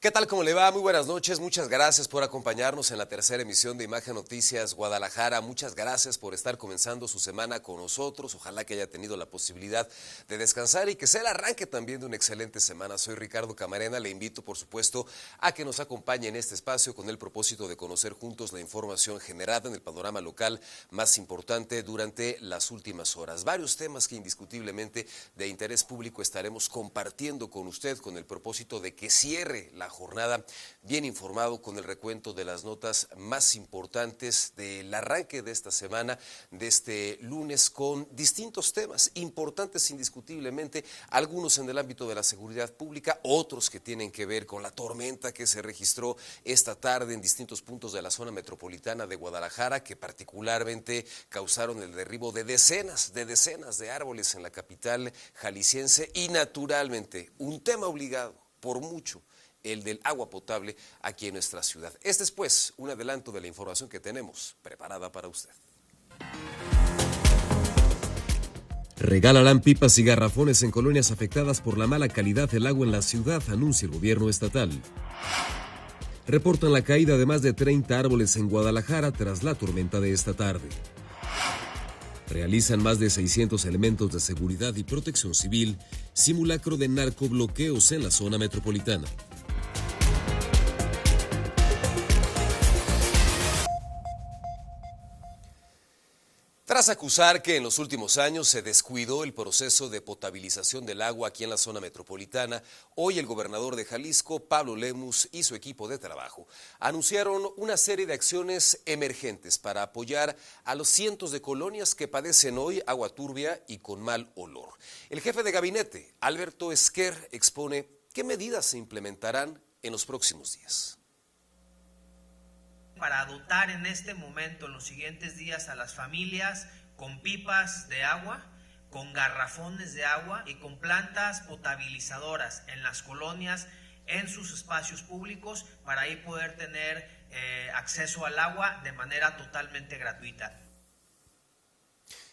¿Qué tal? ¿Cómo le va? Muy buenas noches. Muchas gracias por acompañarnos en la tercera emisión de Imagen Noticias Guadalajara. Muchas gracias por estar comenzando su semana con nosotros. Ojalá que haya tenido la posibilidad de descansar y que sea el arranque también de una excelente semana. Soy Ricardo Camarena. Le invito, por supuesto, a que nos acompañe en este espacio con el propósito de conocer juntos la información generada en el panorama local más importante durante las últimas horas. Varios temas que indiscutiblemente de interés público estaremos compartiendo con usted con el propósito de que cierre la jornada bien informado con el recuento de las notas más importantes del arranque de esta semana, de este lunes, con distintos temas importantes indiscutiblemente, algunos en el ámbito de la seguridad pública, otros que tienen que ver con la tormenta que se registró esta tarde en distintos puntos de la zona metropolitana de Guadalajara, que particularmente causaron el derribo de decenas de árboles en la capital jalisciense y naturalmente un tema obligado por mucho, el del agua potable aquí en nuestra ciudad. Este es pues un adelanto de la información que tenemos preparada para usted. Regalarán pipas y garrafones en colonias afectadas por la mala calidad del agua en la ciudad, anuncia el gobierno estatal. Reportan la caída de más de 30 árboles en Guadalajara tras la tormenta de esta tarde. Realizan más de 600 elementos de seguridad y protección civil simulacro de narcobloqueos en la zona metropolitana. Tras acusar que en los últimos años se descuidó el proceso de potabilización del agua aquí en la zona metropolitana, hoy el gobernador de Jalisco, Pablo Lemus, y su equipo de trabajo anunciaron una serie de acciones emergentes para apoyar a los cientos de colonias que padecen hoy agua turbia y con mal olor. El jefe de gabinete, Alberto Esquer, expone qué medidas se implementarán en los próximos días. Para dotar en este momento, en los siguientes días, a las familias con pipas de agua, con garrafones de agua y con plantas potabilizadoras en las colonias, en sus espacios públicos, para ahí poder tener acceso al agua de manera totalmente gratuita.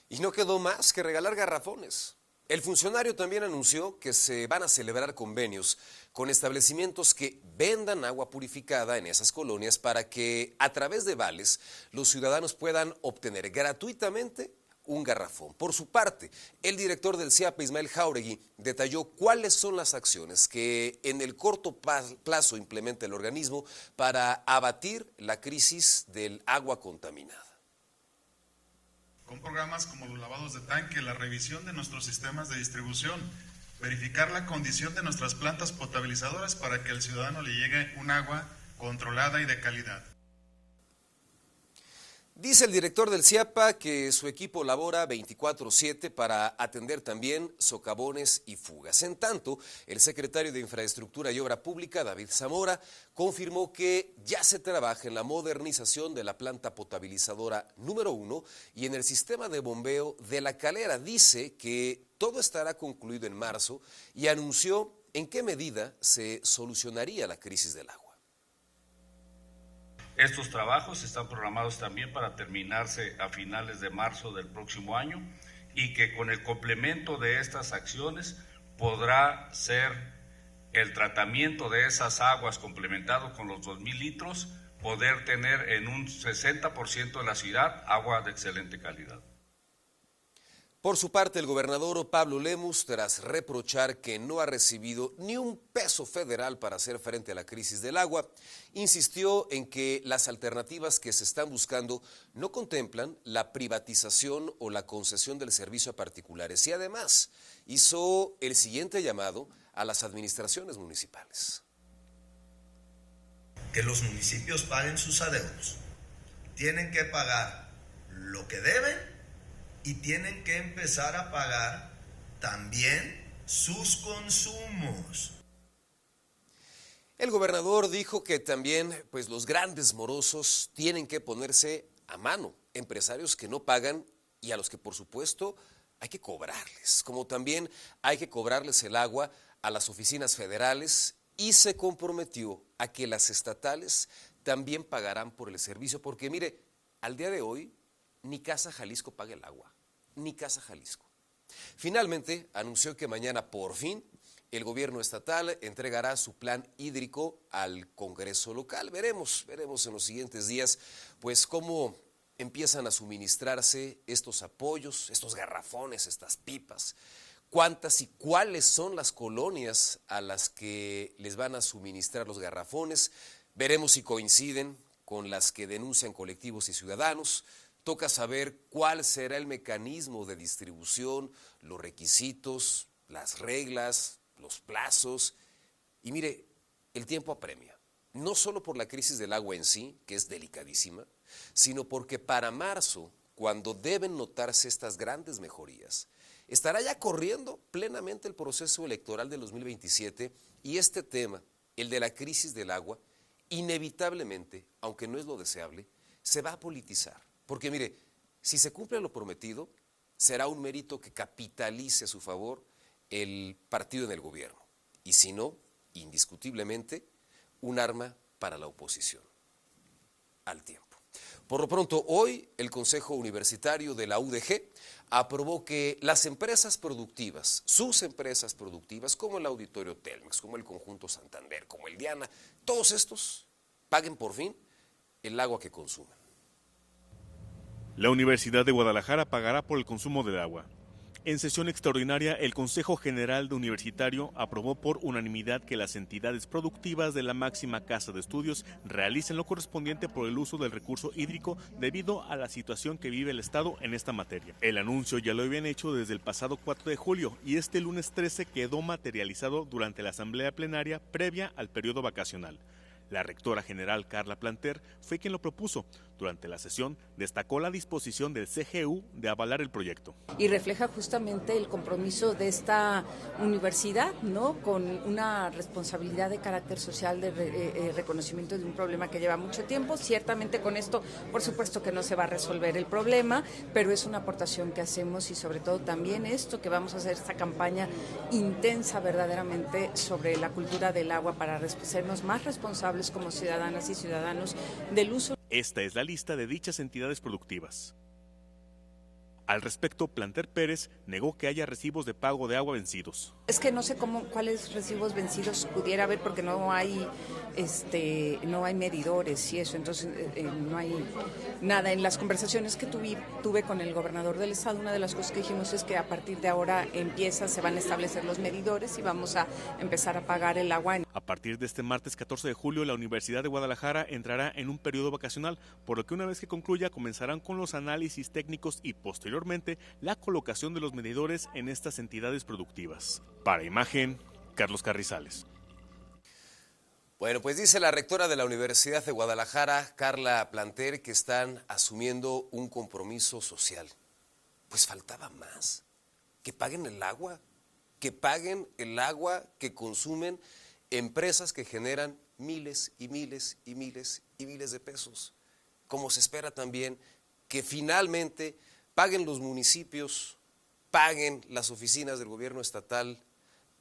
Y no quedó más que regalar garrafones. El funcionario también anunció que se van a celebrar convenios con establecimientos que vendan agua purificada en esas colonias para que a través de vales los ciudadanos puedan obtener gratuitamente un garrafón. Por su parte, el director del CIAPA, Ismael Jáuregui, detalló cuáles son las acciones que en el corto plazo implementa el organismo para abatir la crisis del agua contaminada. Con programas como los lavados de tanque, la revisión de nuestros sistemas de distribución, verificar la condición de nuestras plantas potabilizadoras para que al ciudadano le llegue un agua controlada y de calidad. Dice el director del CIAPA que su equipo labora 24/7 para atender también socavones y fugas. En tanto, el secretario de Infraestructura y Obra Pública, David Zamora, confirmó que ya se trabaja en la modernización de la planta potabilizadora número 1 y en el sistema de bombeo de La Calera. Dice que todo estará concluido en marzo y anunció en qué medida se solucionaría la crisis del agua. Estos trabajos están programados también para terminarse a finales de marzo del próximo año y que con el complemento de estas acciones podrá ser el tratamiento de esas aguas complementado con los 2,000 litros, poder tener en un 60% de la ciudad agua de excelente calidad. Por su parte, el gobernador Pablo Lemus, tras reprochar que no ha recibido ni un peso federal para hacer frente a la crisis del agua, insistió en que las alternativas que se están buscando no contemplan la privatización o la concesión del servicio a particulares y además hizo el siguiente llamado a las administraciones municipales. Que los municipios paguen sus adeudos, tienen que pagar lo que deben y tienen que empezar a pagar también sus consumos. El gobernador dijo que también los grandes morosos tienen que ponerse a mano, empresarios que no pagan y a los que por supuesto hay que cobrarles, como también hay que cobrarles el agua a las oficinas federales y se comprometió a que las estatales también pagarán por el servicio, porque mire, al día de hoy ni Casa Jalisco paga el agua, ni Casa Jalisco. Finalmente, anunció que mañana por fin el gobierno estatal entregará su plan hídrico al Congreso local. Veremos en los siguientes días pues cómo empiezan a suministrarse estos apoyos, estos garrafones, estas pipas. Cuántas y cuáles son las colonias a las que les van a suministrar los garrafones. Veremos si coinciden con las que denuncian colectivos y ciudadanos. Toca saber cuál será el mecanismo de distribución, los requisitos, las reglas, los plazos. Y mire, el tiempo apremia, no solo por la crisis del agua en sí, que es delicadísima, sino porque para marzo, cuando deben notarse estas grandes mejorías, estará ya corriendo plenamente el proceso electoral del 2027 y este tema, el de la crisis del agua, inevitablemente, aunque no es lo deseable, se va a politizar. Porque mire, si se cumple lo prometido, será un mérito que capitalice a su favor el partido en el gobierno. Y si no, indiscutiblemente, un arma para la oposición. Al tiempo. Por lo pronto, hoy el Consejo Universitario de la UDG aprobó que las empresas productivas, sus empresas productivas, como el Auditorio Telmex, como el Conjunto Santander, como el Diana, todos estos paguen por fin el agua que consumen. La Universidad de Guadalajara pagará por el consumo del agua. En sesión extraordinaria, el Consejo General de Universitario aprobó por unanimidad que las entidades productivas de la máxima casa de estudios realicen lo correspondiente por el uso del recurso hídrico debido a la situación que vive el Estado en esta materia. El anuncio ya lo habían hecho desde el pasado 4 de julio y este lunes 13 quedó materializado durante la asamblea plenaria previa al periodo vacacional. La rectora general Carla Planter fue quien lo propuso. Durante la sesión destacó la disposición del CGU de avalar el proyecto. Y refleja justamente el compromiso de esta universidad, ¿no? Con una responsabilidad de carácter social de reconocimiento de un problema que lleva mucho tiempo. Ciertamente con esto, por supuesto que no se va a resolver el problema, pero es una aportación que hacemos y sobre todo también esto que vamos a hacer, esta campaña intensa verdaderamente sobre la cultura del agua para sernos más responsables como ciudadanas y ciudadanos del uso. Esta es la lista de dichas entidades productivas. Al respecto, Planter Pérez negó que haya recibos de pago de agua vencidos. Es que no sé cuáles recibos vencidos pudiera haber porque no hay medidores y eso, entonces no hay nada. En las conversaciones que tuve con el gobernador del estado, una de las cosas que dijimos es que a partir de ahora se van a establecer los medidores y vamos a empezar a pagar el agua. A partir de este martes 14 de julio, la Universidad de Guadalajara entrará en un periodo vacacional, por lo que una vez que concluya comenzarán con los análisis técnicos y posteriormente la colocación de los medidores en estas entidades productivas. Para Imagen, Carlos Carrizales. Bueno, pues dice la rectora de la Universidad de Guadalajara, Carla Planter, que están asumiendo un compromiso social. Pues faltaba más. Que paguen el agua que consumen empresas que generan miles y miles y miles y miles de pesos. Como se espera también que finalmente paguen los municipios, paguen las oficinas del gobierno estatal,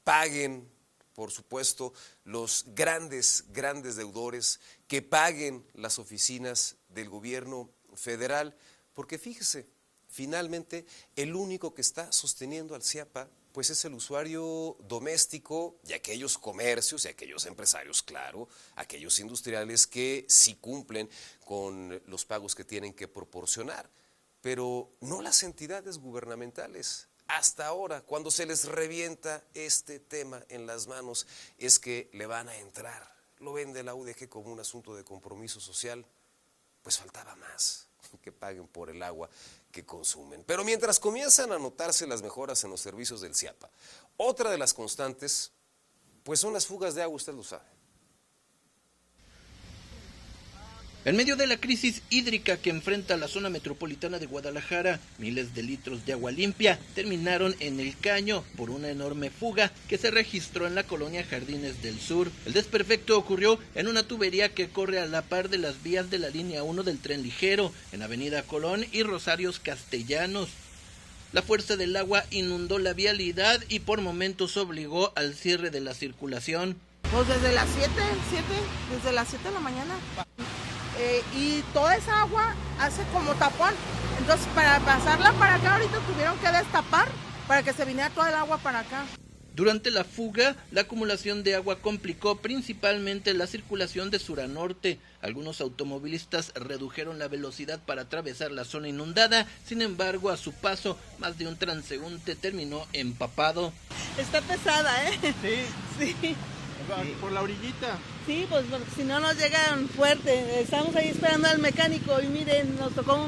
paguen, por supuesto, los grandes deudores, que paguen las oficinas del gobierno federal, porque fíjese, finalmente el único que está sosteniendo al CIAPA pues es el usuario doméstico y aquellos comercios y aquellos empresarios, claro, aquellos industriales que sí cumplen con los pagos que tienen que proporcionar, pero no las entidades gubernamentales. Hasta ahora, cuando se les revienta este tema en las manos, es que le van a entrar. Lo ven de la UDG como un asunto de compromiso social, pues faltaba más que paguen por el agua que consumen. Pero mientras comienzan a notarse las mejoras en los servicios del CIAPA, otra de las constantes, pues son las fugas de agua, usted lo sabe. En medio de la crisis hídrica que enfrenta la zona metropolitana de Guadalajara, miles de litros de agua limpia terminaron en el caño por una enorme fuga que se registró en la colonia Jardines del Sur. El desperfecto ocurrió en una tubería que corre a la par de las vías de la línea 1 del tren ligero, en Avenida Colón y Rosarios Castellanos. La fuerza del agua inundó la vialidad y por momentos obligó al cierre de la circulación. Pues desde las 7 de la mañana. Y toda esa agua hace como tapón, entonces para pasarla para acá ahorita tuvieron que destapar para que se viniera toda el agua para acá. Durante la fuga, la acumulación de agua complicó principalmente la circulación de sur a norte. Algunos automovilistas redujeron la velocidad para atravesar la zona inundada, sin embargo, a su paso, más de un transeúnte terminó empapado. Está pesada, ¿eh? Sí. Sí. Por la orillita. Sí, pues porque si no nos llegan fuerte. Estamos ahí esperando al mecánico y miren, nos tocó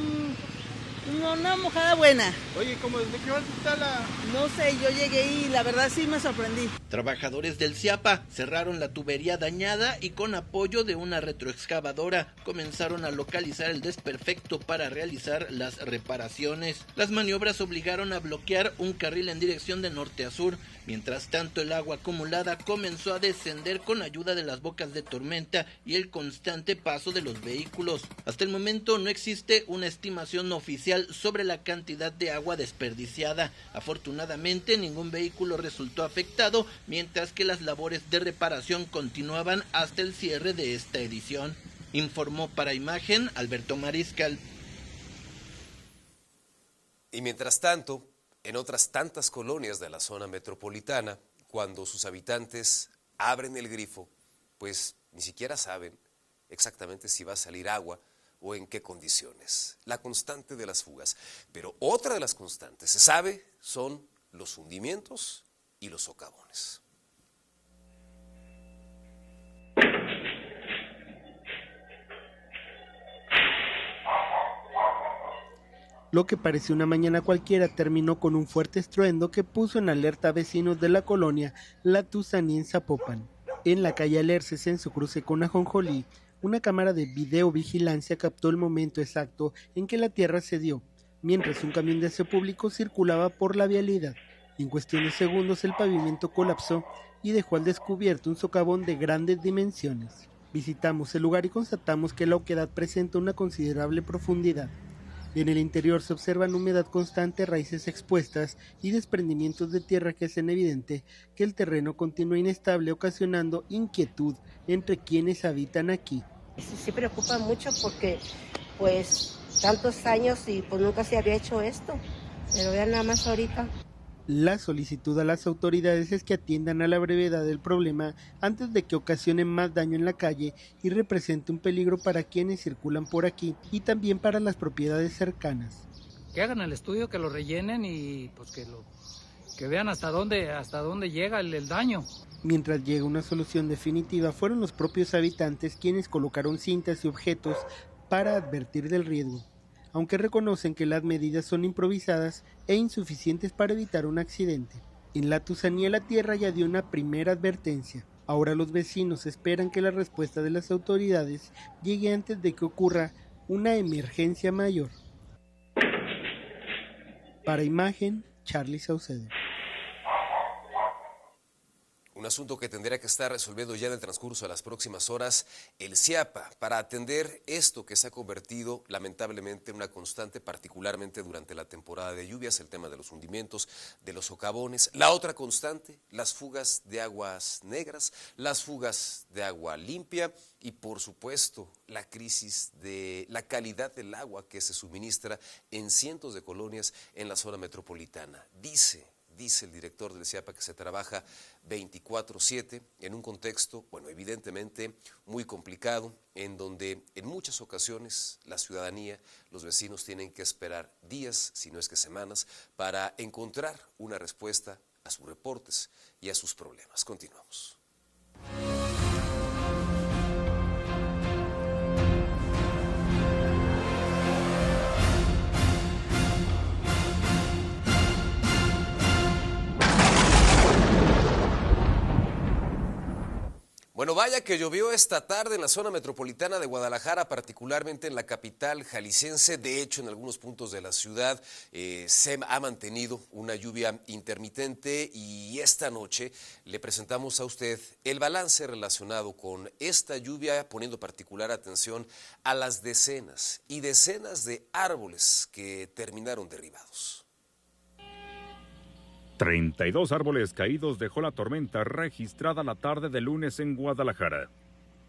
una mojada buena. Oye, ¿cómo desde qué hora está la...? No sé, yo llegué y la verdad sí me sorprendí. Trabajadores del CIAPA cerraron la tubería dañada y con apoyo de una retroexcavadora comenzaron a localizar el desperfecto para realizar las reparaciones. Las maniobras obligaron a bloquear un carril en dirección de norte a sur. Mientras tanto, el agua acumulada comenzó a descender con ayuda de las bocas de tormenta y el constante paso de los vehículos. Hasta el momento no existe una estimación oficial sobre la cantidad de agua desperdiciada. Afortunadamente, ningún vehículo resultó afectado, mientras que las labores de reparación continuaban hasta el cierre de esta edición. Informó para Imagen Alberto Mariscal. Y mientras tanto, en otras tantas colonias de la zona metropolitana, cuando sus habitantes abren el grifo, pues ni siquiera saben exactamente si va a salir agua o en qué condiciones. La constante de las fugas. Pero otra de las constantes, se sabe, son los hundimientos y los socavones. Lo que parecía una mañana cualquiera terminó con un fuerte estruendo que puso en alerta a vecinos de la colonia La Tusanía en Zapopan. En la calle Alerces, en su cruce con Ajonjolí, una cámara de videovigilancia captó el momento exacto en que la tierra cedió, mientras un camión de aseo público circulaba por la vialidad. En cuestión de segundos el pavimento colapsó y dejó al descubierto un socavón de grandes dimensiones. Visitamos el lugar y constatamos que la oquedad presenta una considerable profundidad. En el interior se observan humedad constante, raíces expuestas y desprendimientos de tierra que hacen evidente que el terreno continúa inestable, ocasionando inquietud entre quienes habitan aquí. Sí preocupa mucho porque pues tantos años y pues nunca se había hecho esto, pero vean nada más ahorita. La solicitud a las autoridades es que atiendan a la brevedad del problema antes de que ocasione más daño en la calle y represente un peligro para quienes circulan por aquí y también para las propiedades cercanas. Que hagan el estudio, que lo rellenen y pues que vean hasta dónde llega el daño. Mientras llega una solución definitiva, fueron los propios habitantes quienes colocaron cintas y objetos para advertir del riesgo, aunque reconocen que las medidas son improvisadas e insuficientes para evitar un accidente. En La Tusanía la tierra ya dio una primera advertencia. Ahora los vecinos esperan que la respuesta de las autoridades llegue antes de que ocurra una emergencia mayor. Para Imagen, Charlie Saucedo. Un asunto que tendrá que estar resolviendo ya en el transcurso de las próximas horas el CIAPA para atender esto que se ha convertido lamentablemente en una constante, particularmente durante la temporada de lluvias, el tema de los hundimientos, de los socavones. La otra constante, las fugas de aguas negras, las fugas de agua limpia y por supuesto la crisis de la calidad del agua que se suministra en cientos de colonias en la zona metropolitana. Dice el director del CIAPA que se trabaja 24/7 en un contexto, bueno, evidentemente muy complicado, en donde en muchas ocasiones la ciudadanía, los vecinos tienen que esperar días, si no es que semanas, para encontrar una respuesta a sus reportes y a sus problemas. Continuamos. Bueno, vaya que llovió esta tarde en la zona metropolitana de Guadalajara, particularmente en la capital jalisciense. De hecho, en algunos puntos de la ciudad se ha mantenido una lluvia intermitente y esta noche le presentamos a usted el balance relacionado con esta lluvia, poniendo particular atención a las decenas y decenas de árboles que terminaron derribados. 32 árboles caídos dejó la tormenta registrada la tarde de lunes en Guadalajara.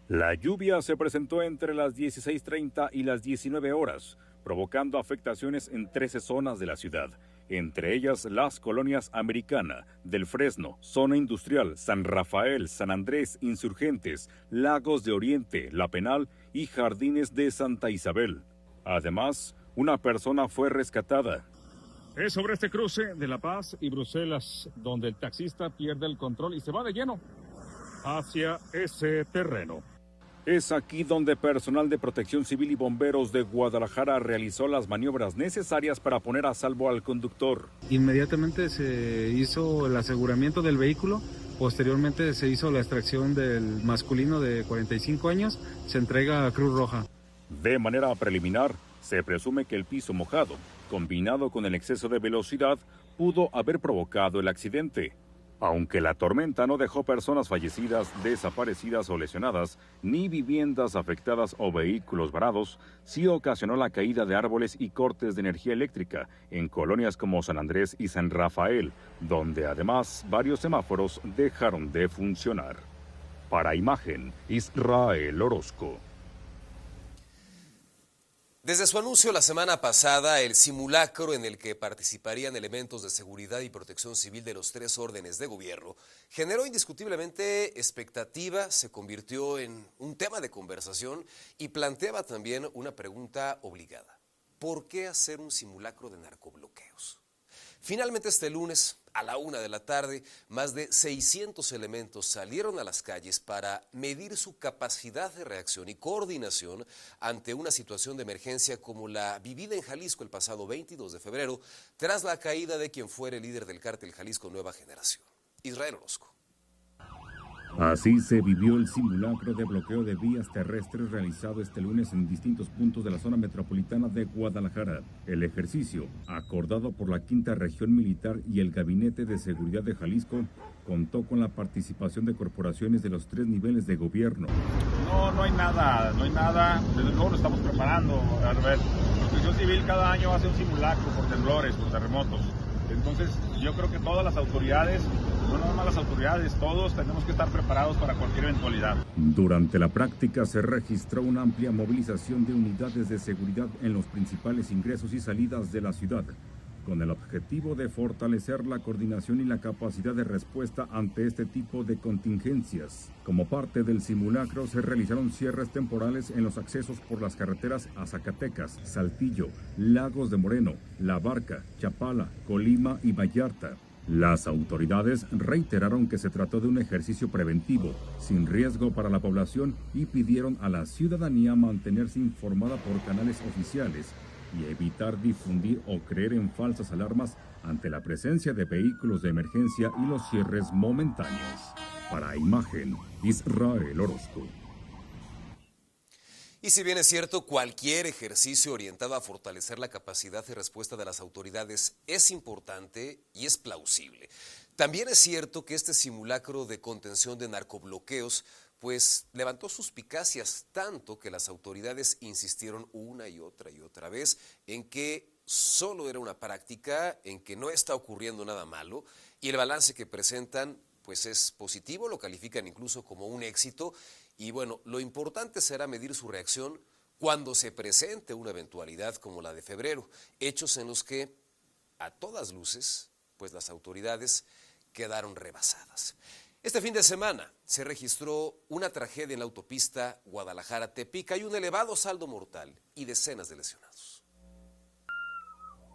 La lluvia se presentó entre las 16:30 y las 19 horas, provocando afectaciones en 13 zonas de la ciudad, entre ellas las colonias Americana, Del Fresno, Zona Industrial, San Rafael, San Andrés, Insurgentes, Lagos de Oriente, La Penal y Jardines de Santa Isabel. Además, una persona fue rescatada. Es sobre este cruce de La Paz y Bruselas, donde el taxista pierde el control y se va de lleno hacia ese terreno. Es aquí donde personal de Protección Civil y bomberos de Guadalajara realizó las maniobras necesarias para poner a salvo al conductor. Inmediatamente se hizo el aseguramiento del vehículo, posteriormente se hizo la extracción del masculino de 45 años, se entrega a Cruz Roja. De manera preliminar, se presume que el piso mojado, combinado con el exceso de velocidad, pudo haber provocado el accidente. Aunque la tormenta no dejó personas fallecidas, desaparecidas o lesionadas, ni viviendas afectadas o vehículos varados, sí ocasionó la caída de árboles y cortes de energía eléctrica en colonias como San Andrés y San Rafael, donde además varios semáforos dejaron de funcionar. Para Imagen, Israel Orozco. Desde su anuncio la semana pasada, el simulacro en el que participarían elementos de seguridad y protección civil de los 3 órdenes de gobierno generó indiscutiblemente expectativa, se convirtió en un tema de conversación y planteaba también una pregunta obligada. ¿Por qué hacer un simulacro de narcobloqueos? Finalmente este lunes, a la 1 de la tarde, más de 600 elementos salieron a las calles para medir su capacidad de reacción y coordinación ante una situación de emergencia como la vivida en Jalisco el pasado 22 de febrero, tras la caída de quien fuera el líder del cártel Jalisco Nueva Generación, Israel Orozco. Así se vivió el simulacro de bloqueo de vías terrestres realizado este lunes en distintos puntos de la zona metropolitana de Guadalajara. El ejercicio, acordado por la 5ª Región Militar y el Gabinete de Seguridad de Jalisco, contó con la participación de corporaciones de los 3 niveles de gobierno. No hay nada. Desde luego lo estamos preparando. A ver, Protección Civil cada año hace un simulacro por temblores, por terremotos. Entonces, yo creo que todas las autoridades, no nada más las autoridades, todos tenemos que estar preparados para cualquier eventualidad. Durante la práctica se registró una amplia movilización de unidades de seguridad en los principales ingresos y salidas de la ciudad, con el objetivo de fortalecer la coordinación y la capacidad de respuesta ante este tipo de contingencias. Como parte del simulacro se realizaron cierres temporales en los accesos por las carreteras a Zacatecas, Saltillo, Lagos de Moreno, La Barca, Chapala, Colima y Vallarta. Las autoridades reiteraron que se trató de un ejercicio preventivo, sin riesgo para la población, y pidieron a la ciudadanía mantenerse informada por canales oficiales y evitar difundir o creer en falsas alarmas ante la presencia de vehículos de emergencia y los cierres momentáneos. Para Imagen, Israel Orozco. Y si bien es cierto, cualquier ejercicio orientado a fortalecer la capacidad de respuesta de las autoridades es importante y es plausible. También es cierto que este simulacro de contención de narcobloqueos pues levantó suspicacias tanto que las autoridades insistieron una y otra vez en que solo era una práctica, en que no está ocurriendo nada malo, y el balance que presentan pues es positivo, lo califican incluso como un éxito, y bueno, lo importante será medir su reacción cuando se presente una eventualidad como la de febrero, hechos en los que a todas luces pues las autoridades quedaron rebasadas. Este fin de semana se registró una tragedia en la autopista Guadalajara-Tepic. Hay un elevado saldo mortal y decenas de lesionados.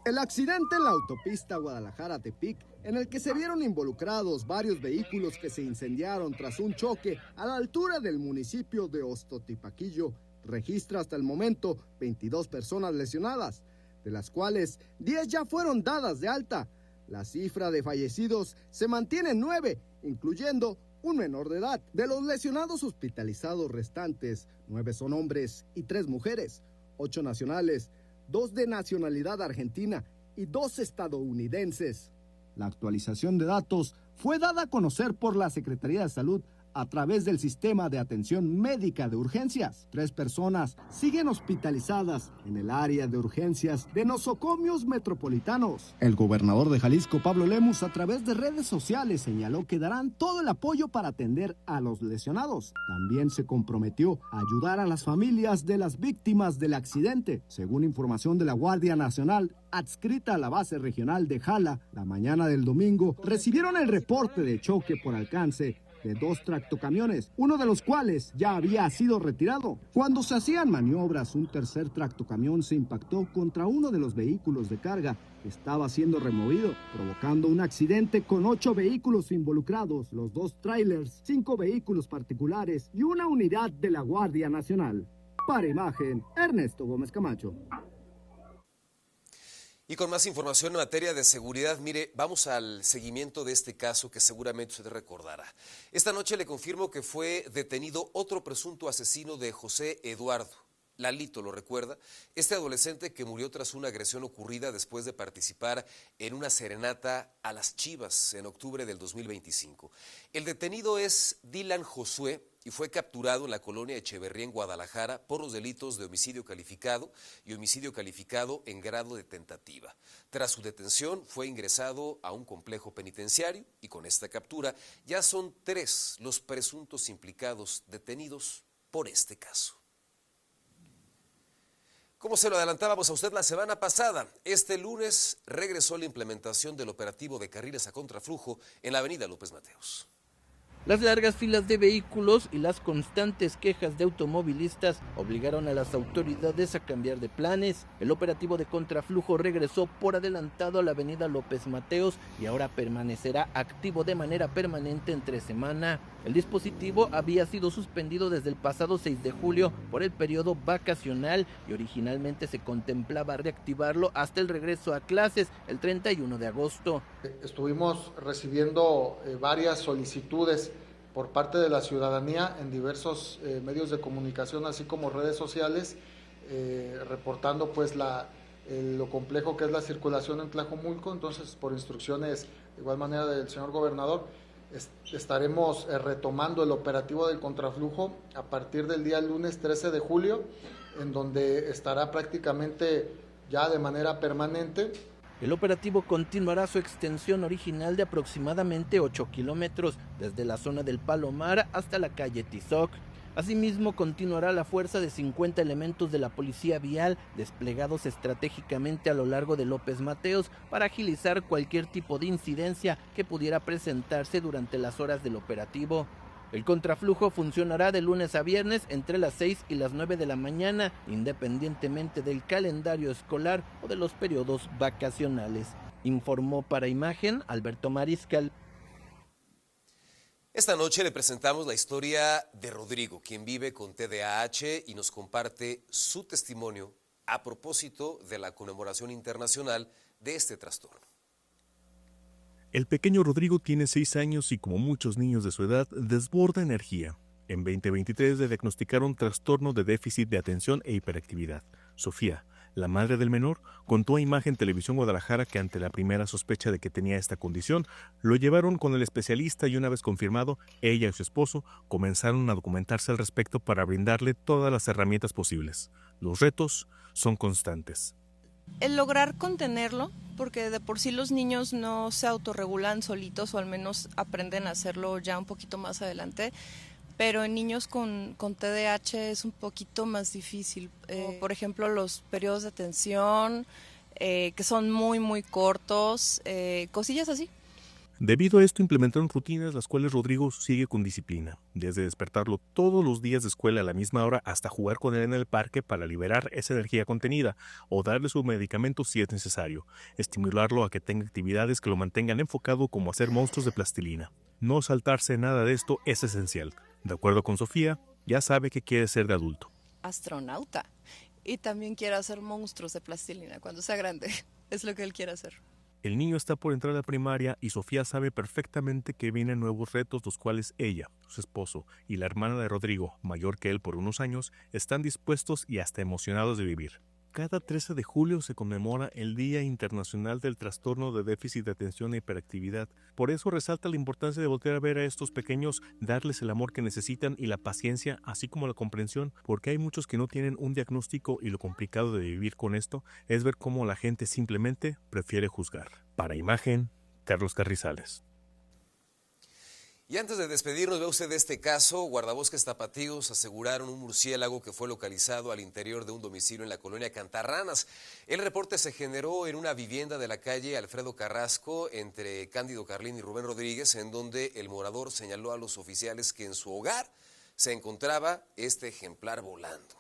El accidente en la autopista Guadalajara-Tepic, en el que se vieron involucrados varios vehículos que se incendiaron tras un choque a la altura del municipio de Ostotipaquillo, registra hasta el momento 22 personas lesionadas, de las cuales 10 ya fueron dadas de alta. La cifra de fallecidos se mantiene en 9, incluyendo un menor de edad. De los lesionados hospitalizados restantes, 9 son hombres y 3 mujeres, 8 nacionales, 2 de nacionalidad argentina y 2 estadounidenses. La actualización de datos fue dada a conocer por la Secretaría de Salud a través del sistema de atención médica de urgencias. 3 personas siguen hospitalizadas en el área de urgencias de nosocomios metropolitanos. El gobernador de Jalisco, Pablo Lemus, a través de redes sociales señaló que darán todo el apoyo para atender a los lesionados. También se comprometió a ayudar a las familias de las víctimas del accidente. Según información de la Guardia Nacional, adscrita a la base regional de Jala, la mañana del domingo recibieron el reporte de choque por alcance de 2 tractocamiones, uno de los cuales ya había sido retirado. Cuando se hacían maniobras, un tercer tractocamión se impactó contra uno de los vehículos de carga que estaba siendo removido, provocando un accidente con 8 vehículos involucrados, los 2 trailers, 5 vehículos particulares y una unidad de la Guardia Nacional. Para Imagen, Ernesto Gómez Camacho. Y con más información en materia de seguridad, mire, vamos al seguimiento de este caso que seguramente usted recordará. Esta noche le confirmo que fue detenido otro presunto asesino de José Eduardo. Lalito, ¿lo recuerda? Este adolescente que murió tras una agresión ocurrida después de participar en una serenata a las Chivas en octubre del 2025. El detenido es Dylan Josué y fue capturado en la colonia Echeverría en Guadalajara por los delitos de homicidio calificado y homicidio calificado en grado de tentativa. Tras su detención fue ingresado a un complejo penitenciario y con esta captura ya son 3 los presuntos implicados detenidos por este caso. Como se lo adelantábamos a usted la semana pasada, este lunes regresó la implementación del operativo de carriles a contraflujo en la avenida López Mateos. Las largas filas de vehículos y las constantes quejas de automovilistas obligaron a las autoridades a cambiar de planes. El operativo de contraflujo regresó por adelantado a la avenida López Mateos y ahora permanecerá activo de manera permanente entre semana. El dispositivo había sido suspendido desde el pasado 6 de julio por el periodo vacacional y originalmente se contemplaba reactivarlo hasta el regreso a clases el 31 de agosto. Estuvimos recibiendo varias solicitudes por parte de la ciudadanía en diversos medios de comunicación, así como redes sociales, reportando pues lo complejo que es la circulación en Tlajomulco. Entonces, por instrucciones de igual manera del señor gobernador, estaremos retomando el operativo del contraflujo a partir del día lunes 13 de julio, en donde estará prácticamente ya de manera permanente. El operativo continuará su extensión original de aproximadamente 8 kilómetros, desde la zona del Palomar hasta la calle Tizoc. Asimismo, continuará la fuerza de 50 elementos de la Policía Vial desplegados estratégicamente a lo largo de López Mateos para agilizar cualquier tipo de incidencia que pudiera presentarse durante las horas del operativo. El contraflujo funcionará de lunes a viernes entre las 6 y las 9 de la mañana, independientemente del calendario escolar o de los periodos vacacionales. Informó para Imagen Alberto Mariscal. Esta noche le presentamos la historia de Rodrigo, quien vive con TDAH y nos comparte su testimonio a propósito de la conmemoración internacional de este trastorno. El pequeño Rodrigo tiene 6 años y, como muchos niños de su edad, desborda energía. En 2023 le diagnosticaron trastorno de déficit de atención e hiperactividad. Sofía, la madre del menor, contó a Imagen Televisión Guadalajara que ante la primera sospecha de que tenía esta condición, lo llevaron con el especialista y una vez confirmado, ella y su esposo comenzaron a documentarse al respecto para brindarle todas las herramientas posibles. Los retos son constantes. El lograr contenerlo, porque de por sí los niños no se autorregulan solitos o al menos aprenden a hacerlo ya un poquito más adelante, pero en niños con TDAH es un poquito más difícil. Por ejemplo, los periodos de atención, que son muy cortos, cosillas así. Debido a esto implementaron rutinas las cuales Rodrigo sigue con disciplina, desde despertarlo todos los días de escuela a la misma hora hasta jugar con él en el parque para liberar esa energía contenida o darle su medicamento si es necesario, estimularlo a que tenga actividades que lo mantengan enfocado como hacer monstruos de plastilina. No saltarse nada de esto es esencial. De acuerdo con Sofía, ya sabe que quiere ser de adulto. Astronauta. Y también quiere hacer monstruos de plastilina cuando sea grande. Es lo que él quiere hacer. El niño está por entrar a la primaria y Sofía sabe perfectamente que vienen nuevos retos, los cuales ella, su esposo y la hermana de Rodrigo, mayor que él por unos años, están dispuestos y hasta emocionados de vivir. Cada 13 de julio se conmemora el Día Internacional del Trastorno de Déficit de Atención e Hiperactividad. Por eso resalta la importancia de voltear a ver a estos pequeños, darles el amor que necesitan y la paciencia, así como la comprensión, porque hay muchos que no tienen un diagnóstico y lo complicado de vivir con esto es ver cómo la gente simplemente prefiere juzgar. Para Imagen, Carlos Carrizales. Y antes de despedirnos, vea usted este caso. Guardabosques tapatíos aseguraron un murciélago que fue localizado al interior de un domicilio en la colonia Cantarranas. El reporte se generó en una vivienda de la calle Alfredo Carrasco entre Cándido Carlín y Rubén Rodríguez, en donde el morador señaló a los oficiales que en su hogar se encontraba este ejemplar volando.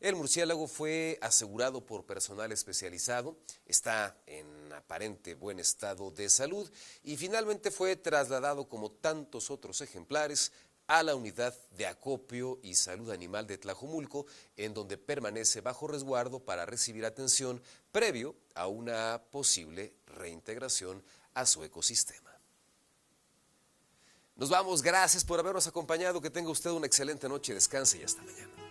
El murciélago fue asegurado por personal especializado, está en aparente buen estado de salud y finalmente fue trasladado, como tantos otros ejemplares, a la unidad de acopio y salud animal de Tlajomulco, en donde permanece bajo resguardo para recibir atención previo a una posible reintegración a su ecosistema. Nos vamos, gracias por habernos acompañado, que tenga usted una excelente noche, descanse y hasta mañana.